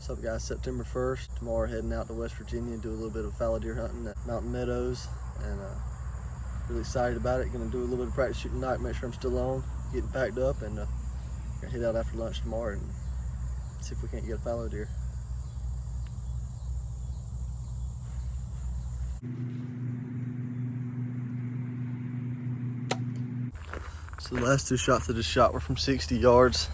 What's up guys, September 1st, tomorrow heading out to West Virginia and do a little bit of fallow deer hunting at Mountain Meadows, and really excited about it. Gonna do a little bit of practice shooting tonight, make sure I'm still on, getting packed up, and gonna head out after lunch tomorrow and see if we can't get a fallow deer. So the last two shots I just shot were from 60 yards.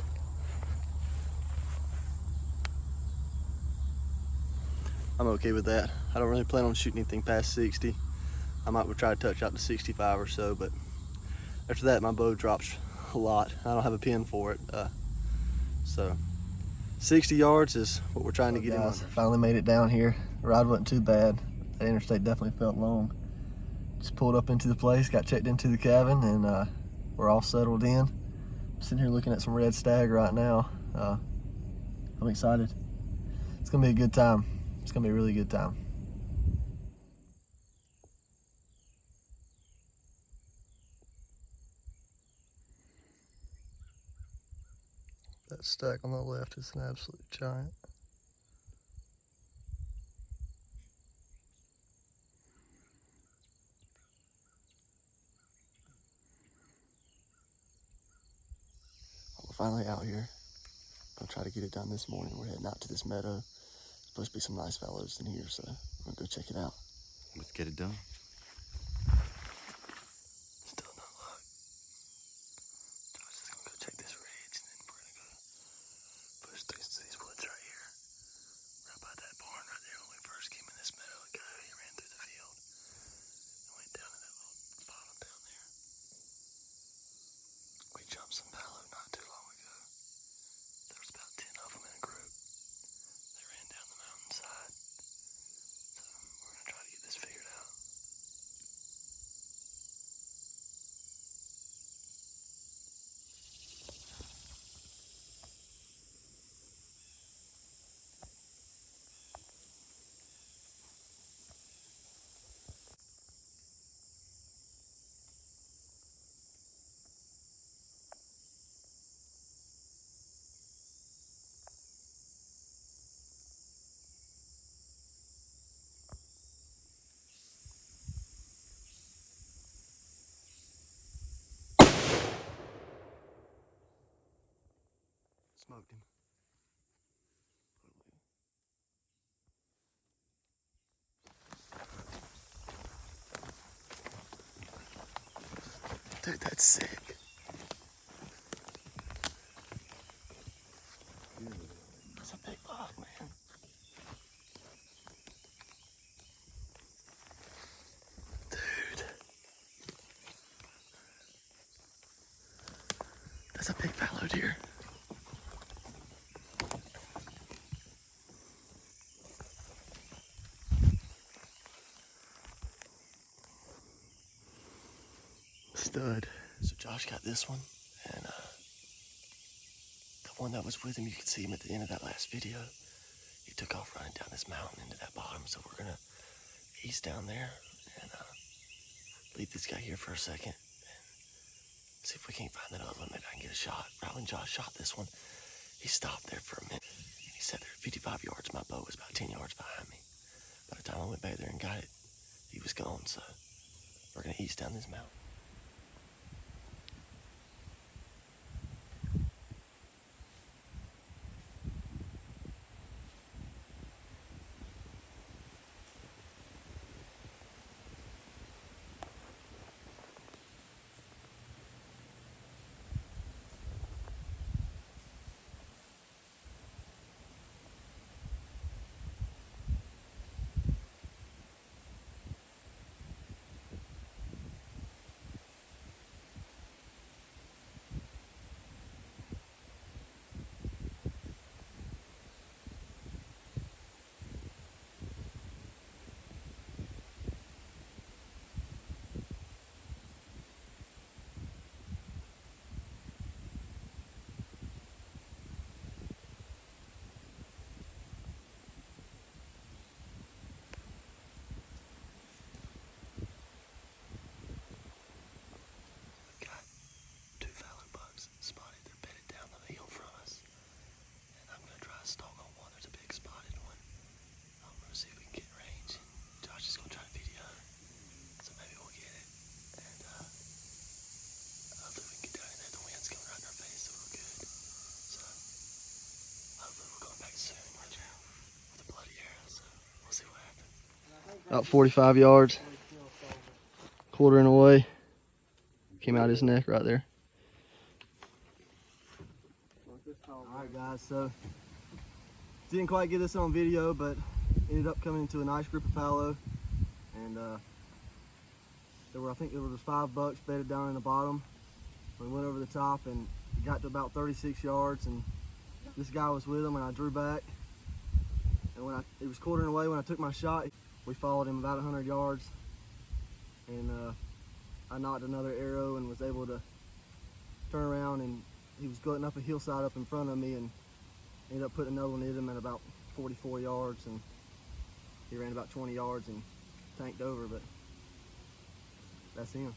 I'm okay with that. I don't really plan on shooting anything past 60. I might try to touch out to 65 or so, but after that my bow drops a lot. I don't have a pin for it. So 60 yards is what we're trying to get in. Finally made it down here. The ride wasn't too bad. The interstate definitely felt long. Just pulled up into the place, got checked into the cabin, and we're all settled in. I'm sitting here looking at some red stag right now. I'm excited. It's gonna be a good time. It's gonna be a really good time. That stack on the left is an absolute giant. We're finally out here. I'll try to get it done this morning. We're heading out to this meadow. Supposed to be some nice fallows in here, so I'm gonna go check it out. Let's get it done. Still no luck. Josh is gonna go check this ridge, and then we're gonna go push through these woods right here. Right by that barn right there. When we first came in this meadow, a guy he ran through the field and went down to that little bottom down there. We jumped some fallow not too long ago. There was about 10 of them in a group. They ran down the mountainside. So we're gonna try to get this figured out. Smoked him. Dude, that's sick. That's a big buck, man. Dude. That's a big fallow deer. Stud. So Josh got this one, and the one that was with him, you could see him at the end of that last video. He took off running down this mountain into that bottom, so we're gonna ease down there and leave this guy here for a second and see if we can't find that other one. Maybe I can get a shot. Right when Josh shot this one, he stopped there for a minute. He sat there at 55 yards. My bow was about 10 yards behind me. By the time I went back there and got it, he was gone, so we're gonna ease down this mountain. About 45 yards. Quartering away. Came out his neck right there. Alright guys, so didn't quite get this on video, but ended up coming into a nice group of fallow, and I think there was 5 bucks bedded down in the bottom. We went over the top and got to about 36 yards, and this guy was with him, and I drew back, and when he was quartering away, when I took my shot, we followed him about 100 yards, and I knocked another arrow and was able to turn around, and he was going up a hillside up in front of me, and ended up putting another one in him at about 44 yards, and he ran about 20 yards and tanked over, but that's him.